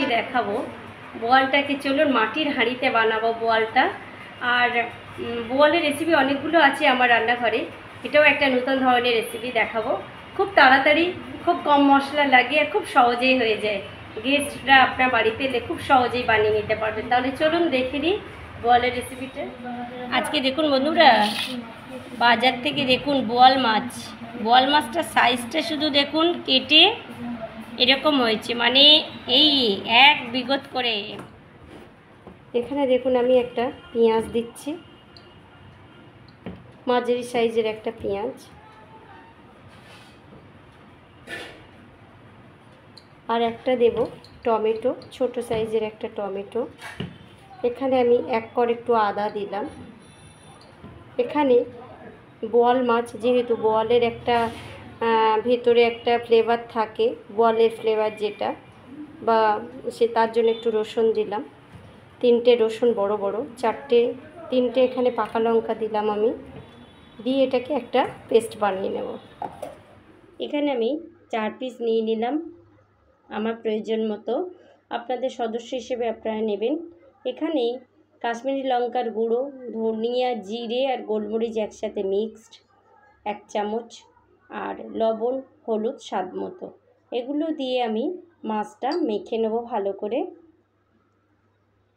Recipe দেখাবো। বোয়ালটাকে চলুন মাটির হাঁড়িতে বানাবো বোয়ালটা। আর বোয়ালের রেসিপি অনেকগুলো আছে আমার রান্নাঘরে, এটাও একটা নতুন ধরনের রেসিপি দেখাবো। খুব তাড়াতাড়ি, খুব কম মশলা লাগে আর খুব সহজেই হয়ে যায়। গেস্টরা আপনার বাড়িতে এলে খুব সহজেই বানিয়ে নিতে পারবেন। তাহলে চলুন দেখে নিই বোয়ালের রেসিপিটা। আজকে দেখুন বন্ধুরা, বাজার থেকে দেখুন বোয়াল মাছ। বোয়াল মাছটার সাইজটা শুধু দেখুন, কেটে এরকম হয়েছে, মানে এই এক বিগত করে। এখানে দেখুন আমি একটা পেঁয়াজ দিচ্ছি, মাঝারি সাইজের একটা পেঁয়াজ, আর একটা দেব টমেটো, ছোট সাইজের একটা টমেটো। এখানে আমি এক কর একটু আদা দিলাম। এখানে বোয়াল মাছ, যেহেতু বোয়ালের একটা ভেতরে একটা ফ্লেভার থাকে, বোয়ালের ফ্লেভার যেটা, বা সে তার জন্য একটু রসুন দিলাম, 3টে রসুন বড় বড়, 3টে এখানে পাকা লঙ্কা দিলাম আমি, দিয়ে এটাকে একটা পেস্ট বানিয়ে নেব। এখানে আমি 4 পিস নিয়ে নিলাম, আমার প্রয়োজন মতো, আপনাদের সদস্য হিসেবে আপনারা নেবেন। এখানে কাশ্মীরি লঙ্কার গুঁড়ো, ধনিয়া, জিরে আর গোলমরিচ একসাথে মিক্সড 1 চামচ, আর লবণ, হলুদ স্বাদ মতো। এগুলো দিয়ে আমি মাছটা মেখে নেব ভালো করে।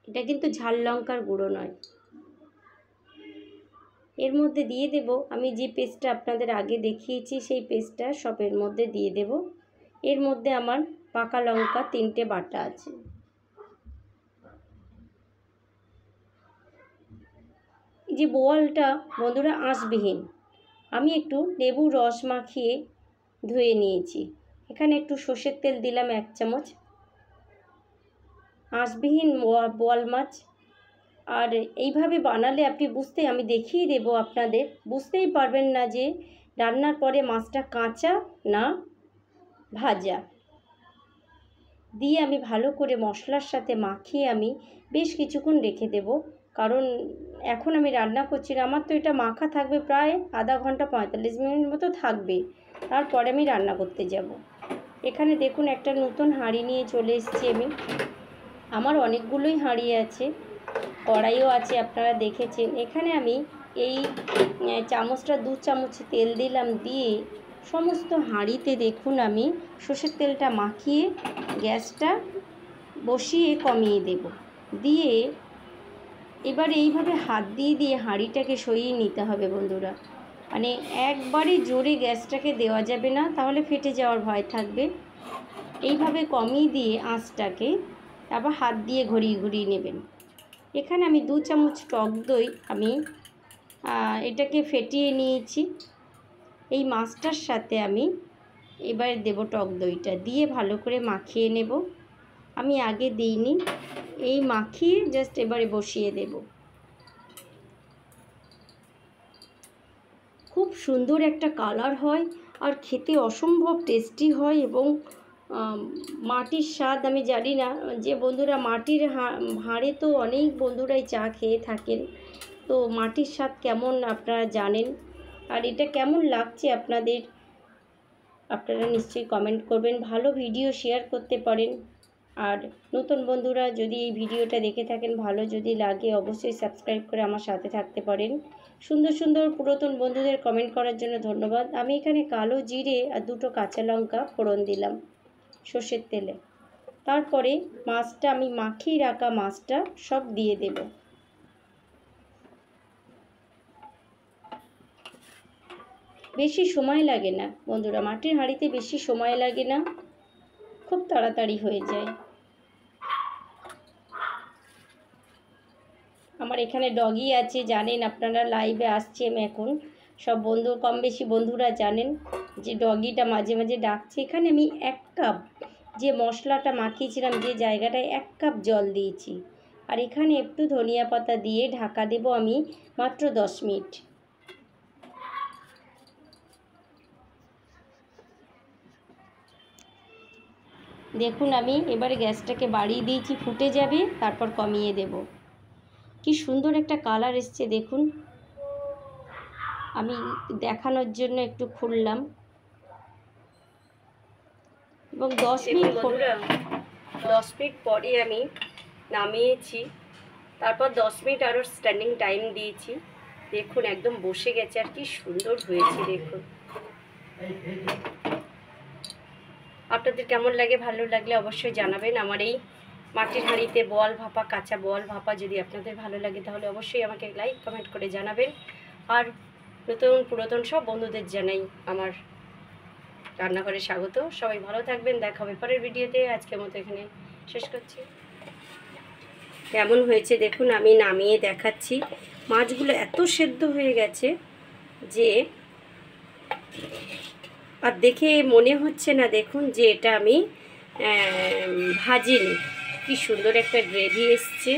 এটা কিন্তু ঝাল লঙ্কার গুঁড়ো নয়। এর মধ্যে দিয়ে দেব আমি যে পেস্টটা আপনাদের আগে দেখিয়েছি, সেই পেস্টটা সবের মধ্যে দিয়ে দেব। এর মধ্যে আমার পাকা লঙ্কা 3টে বাটা আছে। এই যে বোয়ালটা বন্ধুরা আঁশবিহীন, আমি একটু লেবুর রস মাখিয়ে ধুয়ে নিয়েছি। এখানে একটু সর্ষের তেল দিলাম 1 চামচ। আঁশবিহীন বোয়াল মাছ। আর এইভাবে বানালে আপনি আমি দেখিয়ে দেব আপনাদের, বুঝতেই পারবেন না যে রান্নার পরে মাছটা কাঁচা না ভাজা। দিয়ে আমি ভালো করে মশলার সাথে মাখিয়ে আমি বেশ কিছুক্ষণ রেখে দেব, কারণ এখন আমি রান্না করছি না, আমার তো এটা মাখা থাকবে প্রায় আধা ঘন্টা 45 মিনিট মতো থাকবে। তারপরে আমি রান্না করতে যাব। এখানে দেখুন একটা নতুন হাঁড়ি নিয়ে চলে এসেছি আমি। আমার অনেকগুলোই হাঁড়ি আছে, কড়াইও আছে, আপনারা দেখেছেন। এখানে আমি এই চামচটা 2 চামচ তেল দিলাম, দিয়ে সমস্ত হাঁড়িতে দেখুন আমি সর্ষের তেলটা মাখিয়ে গ্যাসটা বসিয়ে কমিয়ে দেব। দিয়ে এবার এইভাবে হাত দিয়ে হাঁড়িটাকে সরিয়ে নিতে হবে বন্ধুরা। মানে একবারে জোরে গ্যাসটাকে দেওয়া যাবে না, তাহলে ফেটে যাওয়ার ভয় থাকবে। এইভাবে কমিয়ে দিয়ে আঁচটাকে আবার হাত দিয়ে ঘুরিয়ে নেবেন। এখানে আমি 2 চামচ টক দই আমি এটাকে ফেটিয়ে নিয়েছি। এই মাছটার সাথে আমি এবার দেব টক দইটা, দিয়ে ভালো করে মাখিয়ে নেব। আমি আগে দিইনি, এই মাখিয়ে জাস্ট এবারে বসিয়ে দেব। খুব সুন্দর একটা কালার হয় আর খেতে অসম্ভব টেস্টি হয়। এবং মাটির স্বাদ, আমি জানি না যে বন্ধুরা মাটির হাঁড়ে তো অনেক বন্ধুরাই চা খেয়ে থাকেন, তো মাটির স্বাদ কেমন আপনারা জানেন। আর এটা কেমন লাগছে আপনারা নিশ্চয়ই কমেন্ট করবেন। ভালো ভিডিও শেয়ার করতে পারেন। আর নতুন বন্ধুরা যদি এই ভিডিওটা দেখে থাকেন, ভালো যদি লাগে অবশ্যই সাবস্ক্রাইব করে আমার সাথে থাকতে পারেন। সুন্দর সুন্দর পুরাতন বন্ধুদের কমেন্ট করার জন্য ধন্যবাদ। আমি এখানে কালো জিরে আর 2টো কাঁচা লঙ্কা ফোড়ন দিলাম সর্ষের তেলে। তারপরে মাছটা, আমি মাখিয়ে রাখা মাছটা সব দিয়ে দেব। বেশি সময় লাগে না বন্ধুরা, মাটির হাঁড়িতে বেশি সময় লাগে না, খুব তাড়াতাড়ি হয়ে যায়। আমার এখানে ডগি আছে, জানেন আপনারা, লাইভে আসছি আমি এখন, সব বন্ধু কম বেশি বন্ধুরা জানেন যে ডগিটা মাঝে মাঝে ডাকছে। এখানে আমি 1 কাপ যে মশলাটা মাখিয়েছিলাম, যে জায়গাটায় 1 কাপ জল দিয়েছি, আর এখানে একটু ধনিয়া পাতা দিয়ে ঢাকা দেব আমি মাত্র 10 মিনিট। দেখুন আমি এবারে গ্যাসটাকে বাড়িয়ে দিয়েছি, ফুটে যাবে, তারপর কমিয়ে দেব। কি সুন্দর একটা কালার এসছে দেখুন। আমি দেখানোর জন্য একটু খুললাম এবং 10 মিনিট 10 মিনিট পরে আমি নামিয়েছি। তারপর 10 মিনিট আরও স্ট্যান্ডিং টাইম দিয়েছি। দেখুন একদম বসে গেছে আর কি সুন্দর হয়েছে দেখুন। আপনাদের কেমন লাগে, ভালো লাগলে অবশ্যই জানাবেন। আমার এই মাটির হাঁড়িতে বোয়াল ভাপা, কাঁচা বোয়াল ভাপা যদি আপনাদের ভালো লাগে তাহলে অবশ্যই আমাকে লাইক কমেন্ট করে জানাবেন। আর নতুন পুরাতন সব বন্ধুদের জানাই আমার রান্নাঘরে স্বাগত। সবাই ভালো থাকবেন, দেখা হবে পরের ভিডিওতে। আজকের মতো এখানে শেষ করছি। কেমন হয়েছে দেখুন, আমি নামিয়ে দেখাচ্ছি। মাছগুলো এত সেদ্ধ হয়ে গেছে যে আর দেখে মনে হচ্ছে না দেখুন যে এটা আমি ভাজিনি। কি সুন্দর একটা গ্রেভি এসছে।